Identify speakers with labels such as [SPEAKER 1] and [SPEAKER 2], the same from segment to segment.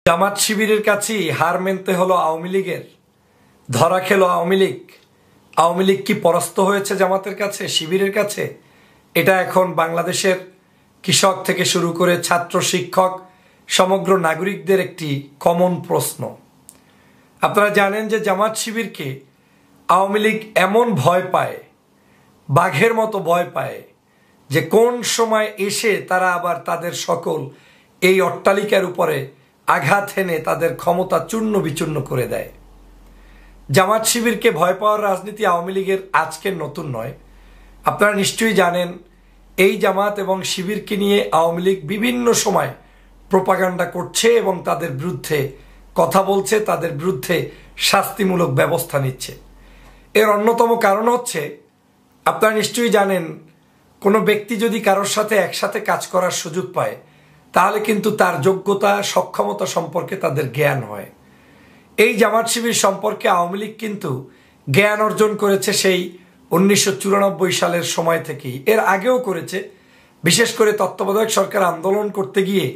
[SPEAKER 1] জামাত শিবিরের কাছেই হার মানতে হলো আওয়ামী লীগের। ধরা খেলো আওয়ামী লীগ। আওয়ামী লীগ কি পরাস্ত হয়েছে জামাতের কাছে, শিবিরের কাছে? এটা এখন বাংলাদেশের কৃষক থেকে শুরু করে ছাত্র, শিক্ষক, সমগ্র নাগরিকদের একটি কমন প্রশ্ন। আপনারা জানেন যে জামাত শিবিরকে আওয়ামী লীগ এমন ভয় পায়, বাঘের মতো ভয় পায়, যে কোন সময় এসে তারা আবার তাদের সকল এই অট্টালিকার উপরে আঘাত হেনে তাদের ক্ষমতা চূর্ণ বিচূর্ণ করে দেয়। জামাত শিবিরকে ভয় পাওয়ার রাজনীতি আওয়ামী লীগের আজকের নতুন নয়। আপনারা নিশ্চয়ই জানেন এই জামাত এবং শিবিরকে নিয়ে আওয়ামী লীগ বিভিন্ন সময় প্রোপাগান্ডা করছে এবং তাদের বিরুদ্ধে কথা বলছে, তাদের বিরুদ্ধে শাস্তিমূলক ব্যবস্থা নিচ্ছে। এর অন্যতম কারণ হচ্ছে, আপনারা নিশ্চয়ই জানেন কোনো ব্যক্তি যদি কারোর সাথে একসাথে কাজ করার সুযোগ পায় তাহলে কিন্তু তার যোগ্যতা, সক্ষমতা সম্পর্কে তাদের জ্ঞান হয়। এই জামাত শিবির সম্পর্কে আওয়ামী লীগ কিন্তু জ্ঞান অর্জন করেছে সেই 1994 সালের সময় থেকেই। এর আগেও করেছে, বিশেষ করে তত্ত্বাবধায়ক সরকার আন্দোলন করতে গিয়ে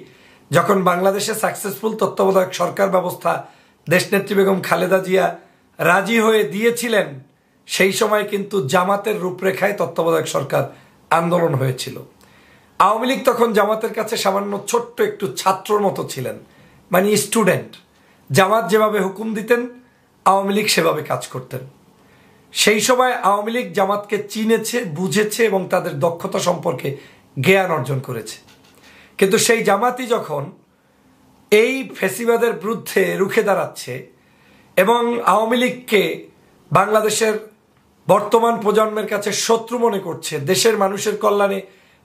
[SPEAKER 1] যখন বাংলাদেশে সাকসেসফুল তত্ত্বাবধায়ক সরকার ব্যবস্থা দেশনেত্রী বেগম খালেদা জিয়া রাজি হয়ে দিয়েছিলেন, সেই সময় কিন্তু জামাতের রূপরেখায় তত্ত্বাবধায়ক সরকার আন্দোলন হয়েছিল। আওয়ামী লীগ তখন জামাতের কাছে সামান্য ছোট্ট একটু ছাত্রর মতো ছিলেন, মানে স্টুডেন্ট। জামাত যেভাবে হুকুম দিতেন আওয়ামী লীগ সেভাবে কাজ করতেন। সেই সময় আওয়ামী লীগ জামাতকে চিনেছে, বুঝেছে এবং তাদের দক্ষতা সম্পর্কে জ্ঞান অর্জন করেছে। কিন্তু সেই জামাতই যখন এই ফ্যাসিবাদের বিরুদ্ধে রুখে দাঁড়াচ্ছে এবং আওয়ামী লীগকে বাংলাদেশের বর্তমান প্রজন্মের কাছে শত্রু মনে করছে, দেশের মানুষের কল্যাণে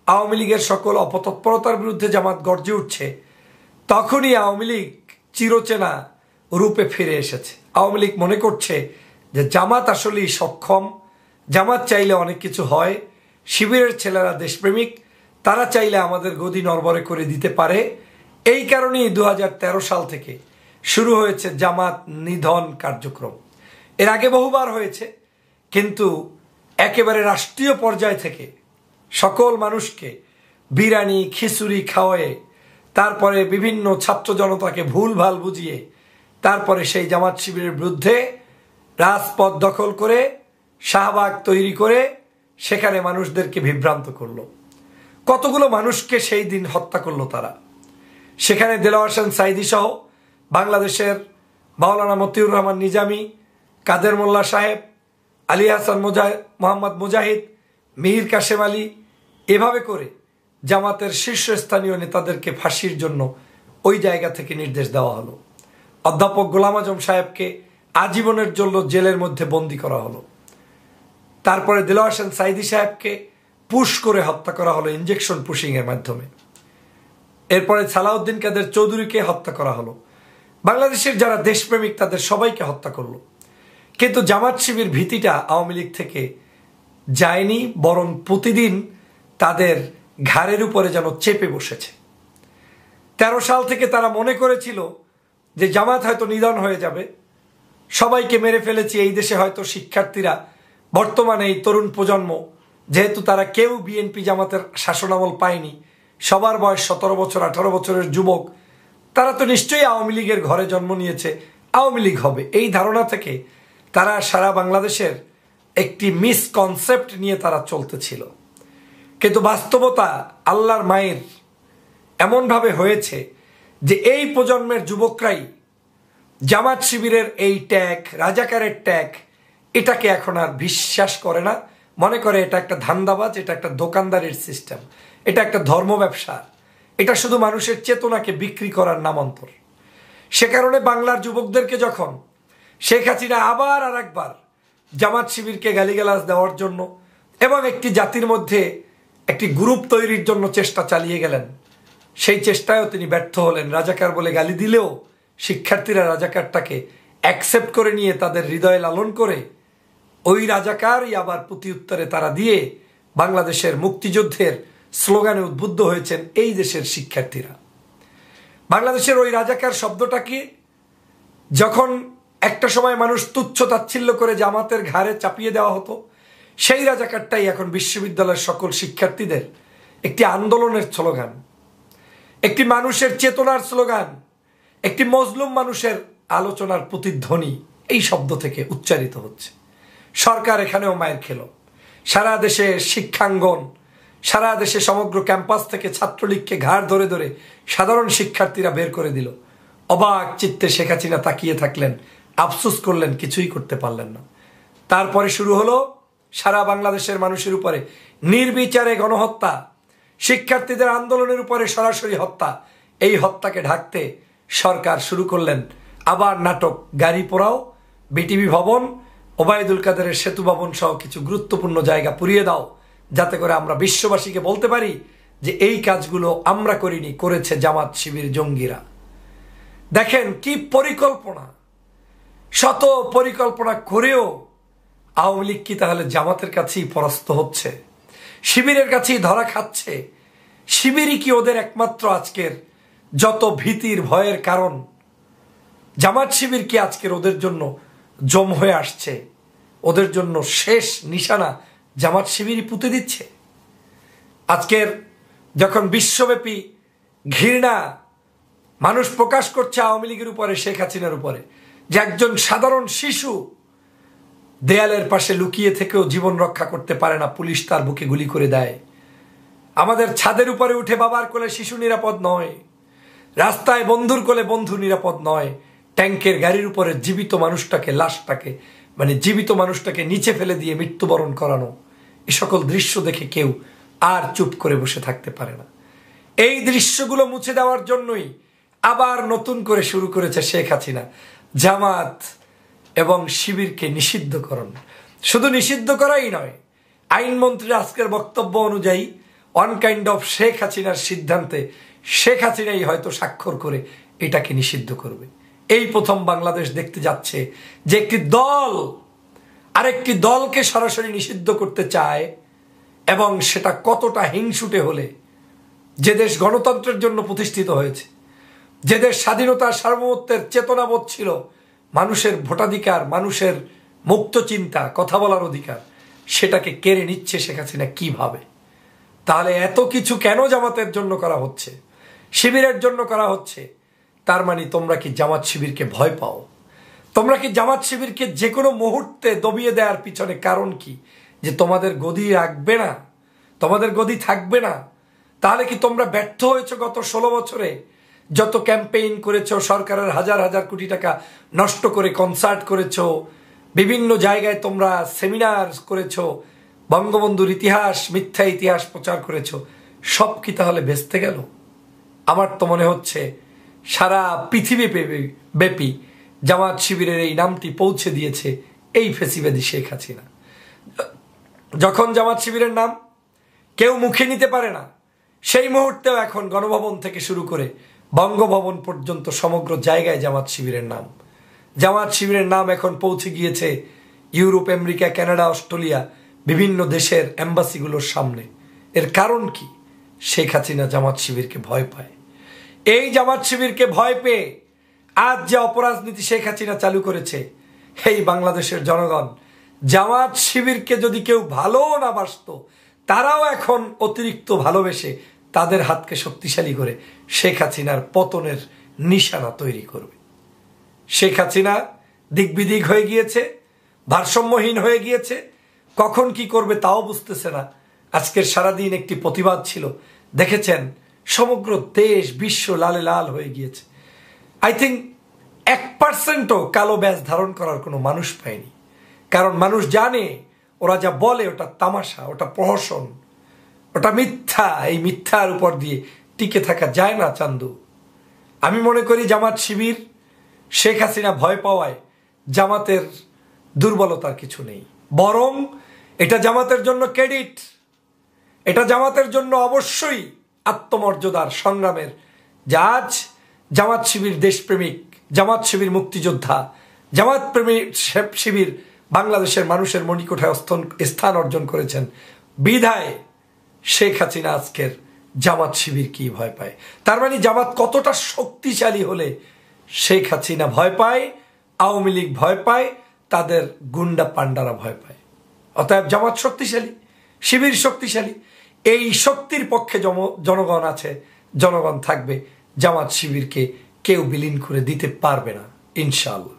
[SPEAKER 1] আওয়ামী লীগের সকল অপতৎপরতার বিরুদ্ধে জামাত গর্জে উঠছে, তখনই আওয়ামী লীগ চিরচেনা রূপে ফিরে এসেছে। আওয়ামী লীগ মনে করছে যে জামাত আসলেই সক্ষম, জামাত চাইলে অনেক কিছু হয়, শিবিরের ছেলেরা দেশপ্রেমিক, তারা চাইলে আমাদের গদি নড়বড়ে করে দিতে পারে। এই কারণেই 2013 সাল থেকে শুরু হয়েছে জামাত নিধন কার্যক্রম। এর আগে বহুবার হয়েছে, কিন্তু একেবারে রাষ্ট্রীয় পর্যায় থেকে সকল মানুষকে বিরিয়ানি, খিচুড়ি খাওয়ায়ে, তারপরে বিভিন্ন ছাত্র জনতাকে ভুলভাল বুঝিয়ে, তারপরে সেই জামাত শিবিরের বিরুদ্ধে রাজপথ দখল করে শাহবাগ তৈরি করে সেখানে মানুষদেরকে বিভ্রান্ত করলো। কতগুলো মানুষকে সেই দিন হত্যা করলো তারা। সেখানে দেলোয়ার হোসেন সাঈদী সহ বাংলাদেশের মাওলানা মতিউর রহমান নিজামী, কাদের মোল্লা সাহেব, আলী হাসান মোহাম্মদ মুজাহিদ, মিহির কাশেম আলী, এভাবে করে জামাতের শীর্ষস্থানীয় নেতাদেরকে ফাঁসির জন্য ওই জায়গা থেকে নির্দেশ দেওয়া হলো। অধ্যাপক গোলাম আজম সাহেবকে আজীবনের জন্য জেলের মধ্যে বন্দী করা হলো। তারপরে দেলোয়ার হোসেন সাঈদী সাহেবকে পুশ করে হত্যা করা হলো ইঞ্জেকশন পুশিংয়ের মাধ্যমে। এরপরে সালাউদ্দিন কাদের চৌধুরীকে হত্যা করা হলো। বাংলাদেশের যারা দেশপ্রেমিক তাদের সবাইকে হত্যা করলো। কিন্তু জামাত শিবির ভীতিটা আওয়ামী লীগ থেকে যায়নি, বরং প্রতিদিন তাদের ঘাড়ের উপরে যেন চেপে বসেছে। 13 সাল থেকে তারা মনে করেছিল যে জামাত হয়তো নিধন হয়ে যাবে, সবাইকে মেরে ফেলেছি, এই দেশে হয়তো শিক্ষার্থীরা, বর্তমানে এই তরুণ প্রজন্ম, যেহেতু তারা কেউ বিএনপি জামাতের শাসনামল পায়নি, সবার বয়স 17 বছর 18 বছরের যুবক, তারা তো নিশ্চয়ই আওয়ামী লীগের ঘরে জন্ম নিয়েছে, আওয়ামী লীগ হবে, এই ধারণা থেকে তারা সারা বাংলাদেশের একটি মিসকনসেপ্ট নিয়ে তারা চলতেছিল। কিন্তু বাস্তবতা আল্লাহর মায়ের এমনভাবে হয়েছে যে এই প্রজন্মের যুবকরাই জামাত শিবিরের এই ট্যাগ, রাজাকারের ট্যাগ, এটাকে এখন আর বিশ্বাস করে না। মনে করে এটা একটা ধান্দাবাজ, এটা একটা দোকানদারির সিস্টেম, এটা একটা ধর্ম ব্যবসা, এটা শুধু মানুষের চেতনাকে বিক্রি করার নামান্তর। সে কারণে বাংলার যুবকদেরকে যখন শেখ হাসিনা আবার আর একবার জামাত শিবিরকে গালিগালাজ দেওয়ার জন্য এবং একটি জাতির মধ্যে একটি গ্রুপ তৈরির জন্য চেষ্টা চালিয়ে গেলেন, সেই চেষ্টায়ও তিনি ব্যর্থ হলেন। রাজাকার বলে গালি দিলেও শিক্ষার্থীরা রাজাকারটাকে অ্যাকসেপ্ট করে নিয়ে তাদের হৃদয়ে লালন করে ওই রাজাকারই আবার প্রতি উত্তরে তারা দিয়ে বাংলাদেশের মুক্তিযুদ্ধের স্লোগানে উদ্বুদ্ধ হয়েছেন এই দেশের শিক্ষার্থীরা। বাংলাদেশের ওই রাজাকার শব্দটাকে যখন একটা সময় মানুষ তুচ্ছ তাচ্ছিল্য করে জামাতের ঘাড়ে চাপিয়ে দেওয়া হতো, সেই রাজাকারটাই এখন বিশ্ববিদ্যালয়ের সকল শিক্ষার্থীদের একটি আন্দোলনের স্লোগান, একটি মানুষের চেতনার স্লোগান, একটি মজলুম মানুষের আলোচনার প্রতিধ্বনি এই শব্দ থেকে উচ্চারিত হচ্ছে। সরকার এখানেও মায়ের খেল। সারা দেশে শিক্ষাঙ্গন, সারা দেশে সমগ্র ক্যাম্পাস থেকে ছাত্রলীগকে ঘাড় ধরে ধরে সাধারণ শিক্ষার্থীরা বের করে দিল। অবাক চিত্তে শেখ হাসিনা তাকিয়ে থাকলেন, আফসোস করলেন, কিছুই করতে পারলেন না। তারপরে শুরু হলো সারা বাংলাদেশের মানুষের উপরে নির্বিচারে গণহত্যা, শিক্ষার্থীদের আন্দোলনের উপরে সরাসরি হত্যা। এই হত্যাকে ঢাকতে সরকার শুরু করলেন আবার নাটক, গাড়ি পোড়াও, বিটিভি ভবন, ওবায়দুল কাদেরের সেতু ভবন সহ কিছু গুরুত্বপূর্ণ জায়গা পুড়িয়ে দাও, যাতে করে আমরা বিশ্ববাসীকে বলতে পারি যে এই কাজগুলো আমরা করিনি, করেছে জামাত শিবির জঙ্গিরা। দেখেন কি পরিকল্পনা! শত পরিকল্পনা করেও আওয়ামী লীগ কি তাহলে জামাতের কাছেই পরাস্ত হচ্ছে, শিবিরের কাছেই ধরা খাচ্ছে? শিবিরই কি ওদের একমাত্র আজকের যত ভীতির ভয়ের কারণ? জামাত শিবির কি আজকের ওদের জন্য জম হয়ে আসছে? ওদের জন্য শেষ নিশানা জামাত শিবিরই পুঁতে দিচ্ছে। আজকের যখন বিশ্বব্যাপী ঘৃণা মানুষ প্রকাশ করছে আওয়ামী লীগের উপরে, শেখ হাসিনার উপরে, যে একজন সাধারণ শিশু দেয়ালের পাশে লুকিয়ে থেকেও জীবন রক্ষা করতে পারে না, পুলিশ তার বুকে গুলি করে দেয়। আমাদের ছাদের উপরে উঠে বাবার কোলে শিশু নিরাপদ নয়, রাস্তায় বন্ধুর কোলে বন্ধু নিরাপদ নয়, ট্যাঙ্কের গাড়ির উপরে জীবিত মানুষটাকে, লাশটাকে, মানে জীবিত মানুষটাকে নিচে ফেলে দিয়ে মৃত্যুবরণ করানো, এ সকল দৃশ্য দেখে কেউ আর চুপ করে বসে থাকতে পারে না। এই দৃশ্যগুলো মুছে দেওয়ার জন্যই আবার নতুন করে শুরু করেছে শেখ হাসিনা জামাত এবং শিবিরকে নিষিদ্ধকরণ। শুধু নিষিদ্ধ করাই নয়, আইনমন্ত্রীর আজকের বক্তব্য অনুযায়ী ওয়ান কাইন্ড অফ শেখ হাসিনার সিদ্ধান্তে শেখ হাসিনাই হয়তো স্বাক্ষর করে এটাকে নিষিদ্ধ করবে। এই প্রথম বাংলাদেশ দেখতে যাচ্ছে যে একটি দল আরেকটি দলকে সরাসরি নিষিদ্ধ করতে চায়, এবং সেটা কতটা হিংসুটে হলে, যে দেশ গণতন্ত্রের জন্য প্রতিষ্ঠিত হয়েছে, যে দেশ স্বাধীনতা সার্বভৌমত্বের চেতনাবোধ ছিল, মানুষের ভোটাধিকার, মানুষের মুক্ত চিন্তা, কথা বলার অধিকার, সেটাকে কেড়ে নিচ্ছে শেখ হাসিনা কিভাবে? তাহলে এত কিছু কেন জামাতের জন্য করা হচ্ছে, শিবিরের জন্য করা হচ্ছে? তার মানে তোমরা কি জামাত শিবিরকে ভয় পাও? তোমরা কি জামাত শিবিরকে যে কোনো মুহূর্তে দবিয়ে দেওয়ার পিছনে কারণ কি? যে তোমাদের গদি রাখবে না, তোমাদের গদি থাকবে না? তাহলে কি তোমরা ব্যর্থ হয়েছো গত 16 বছরে? যত ক্যাম্পেইন করেছো, সরকারের হাজার হাজার কোটি টাকা নষ্ট করে কনসার্ট করেছো, বিভিন্ন জায়গায় তোমরা সেমিনার করেছো, বঙ্গবন্ধুর ইতিহাস, মিথ্যা ইতিহাস প্রচার করেছো, সব কি তাহলে ভেস্তে গেল? আমার তো মনে হচ্ছে সারা পৃথিবী ব্যাপী জামাত শিবিরের এই নামটি পৌঁছে দিয়েছে এই ফেসিবাদী শেখ হাসিনা। যখন জামাত শিবিরের নাম কেউ মুখে নিতে পারে না, সেই মুহূর্তেও এখন গণভবন থেকে শুরু করে বঙ্গভবন পর্যন্ত সমগ্র জায়গায় জামাত শিবিরের নাম। জামাত শিবিরের নাম এখন পৌঁছে গিয়েছে ইউরোপ, আমেরিকা, কানাডা, অস্ট্রেলিয়া, বিভিন্ন দেশের এম্বাসিগুলোর সামনে। এর কারণ কি? শেখ হাসিনা জামাত শিবিরকে ভয় পায়। এই জামাত শিবিরকে ভয় পেয়ে আজ যে অপরাজনীতি শেখ হাসিনা চালু করেছে, এই বাংলাদেশের জনগণ জামাত শিবিরকে যদি কেউ ভালো না বাসত, তারাও এখন অতিরিক্ত ভালোবেসে তাদের হাতকে শক্তিশালী করে শেখ হাসিনার পতনের নিশানা তৈরি করবে। শেখ হাসিনা দিকবিদিক হয়ে গিয়েছে, ভারসাম্যহীন হয়ে গিয়েছে, কখন কি করবে তাও বুঝতেছে না। আজকের সারাদিন একটি প্রতিবাদ ছিল, দেখেছেন সমগ্র দেশ বিশ্ব লালে লাল হয়ে গিয়েছে। আই থিঙ্ক 1%ও কালো ব্যাজ ধারণ করার কোনো মানুষ পায়নি, কারণ মানুষ জানে ওরা যা বলে ওটা তামাশা, ওটা প্রহসন, ওটা মিথ্যা। এই মিথ্যার উপর দিয়ে টিকে থাকা যায় না চান্দু। আমি মনে করি জামাত শিবির শেখ হাসিনা ভয় পাওয়ায় জামাতের দুর্বলতার কিছু নেই, বরং এটা জামাতের জন্য ক্রেডিট, এটা জামাতের জন্য অবশ্যই আত্মমর্যাদার সংগ্রামের। যে আজ জামাত শিবির দেশপ্রেমিক, জামাত শিবির মুক্তিযোদ্ধা, জামাত প্রেমিক শিবির বাংলাদেশের মানুষের মণিকোঠায় স্থান অর্জন করেছেন বিধায় শেখ হাসিনা আজকের জামাত শিবির কি ভয় পায়। তার মানে জামাত কতটা শক্তিশালী হলে শেখ হাসিনা ভয় পায়, আওয়ামী লীগ ভয় পায়, তাদের গুন্ডা পান্ডারা ভয় পায়। অতএব জামাত শক্তিশালী, শিবির শক্তিশালী। এই শক্তির পক্ষে জনগণ আছে, জনগণ থাকবে। জামাত শিবিরকে কেউ বিলীন করে দিতে পারবে না ইনশাআল্লাহ।